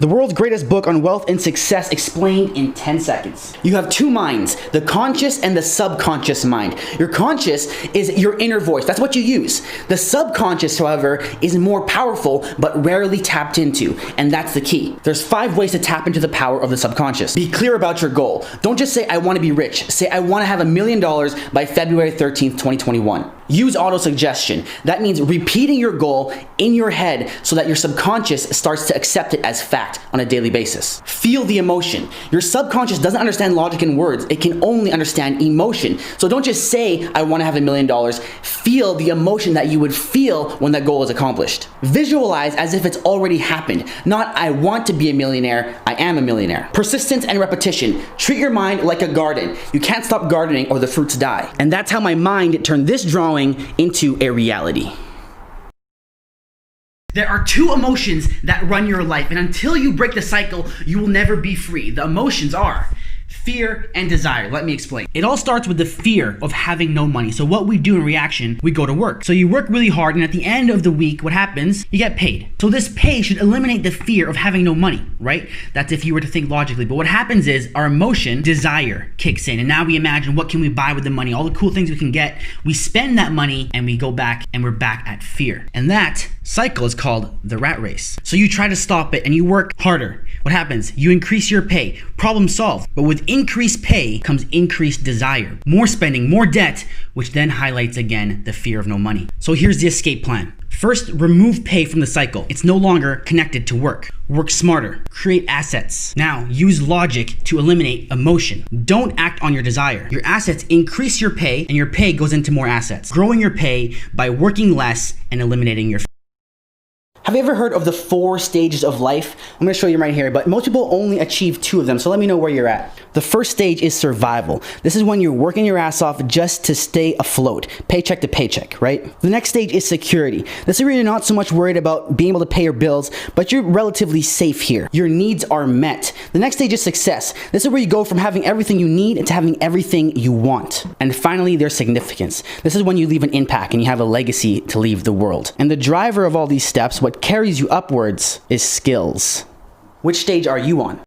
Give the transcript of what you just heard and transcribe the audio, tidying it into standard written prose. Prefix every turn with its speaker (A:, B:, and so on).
A: The world's greatest book on wealth and success explained in 10 seconds. You have two minds, the conscious and the subconscious mind. Your conscious is your inner voice. That's what you use. The subconscious, however, is more powerful but rarely tapped into, and that's the key. There's 5 ways to tap into the power of the subconscious. Be clear about your goal. Don't just say, I want to be rich. Say, I want to have $1 million by February 13th, 2021. Use auto-suggestion. That means repeating your goal in your head so that your subconscious starts to accept it as fact on a daily basis. Feel the emotion. Your subconscious doesn't understand logic in words. It can only understand emotion. So don't just say, I want to have $1 million. Feel the emotion that you would feel when that goal is accomplished. Visualize as if it's already happened. Not, I want to be a millionaire, I am a millionaire. Persistence and repetition. Treat your mind like a garden. You can't stop gardening or the fruits die. And that's how my mind turned this drawing into a reality. There are 2 emotions that run your life, and until you break the cycle, you will never be free. The emotions are fear and desire. Let me explain. It all starts with the fear of having no money. So what we do in reaction, we go to work. So you work really hard, and at the end of the week, what happens? You get paid. So this pay should eliminate the fear of having no money, right? That's if you were to think logically. But what happens is our emotion, desire, kicks in. And now we imagine, what can we buy with the money? All the cool things we can get. We spend that money and we go back and we're back at fear. And that cycle is called the rat race. So you try to stop it and you work harder. What happens? You increase your pay. Problem solved. But with increased pay comes increased desire. More spending, more debt, which then highlights again the fear of no money. So here's the escape plan. First, remove pay from the cycle. It's no longer connected to work. Work smarter. Create assets. Now, use logic to eliminate emotion. Don't act on your desire. Your assets increase your pay, and your pay goes into more assets. Growing your pay by working less and eliminating your fear. Have you ever heard of the 4 stages of life? I'm gonna show you right here, but most people only achieve 2 of them, so let me know where you're at. The first stage is survival. This is when you're working your ass off just to stay afloat, paycheck to paycheck, right? The next stage is security. This is where you're not so much worried about being able to pay your bills, but you're relatively safe here. Your needs are met. The next stage is success. This is where you go from having everything you need to having everything you want. And finally, there's significance. This is when you leave an impact and you have a legacy to leave the world. And the driver of all these steps, what carries you upwards, is skills. Which stage are you on?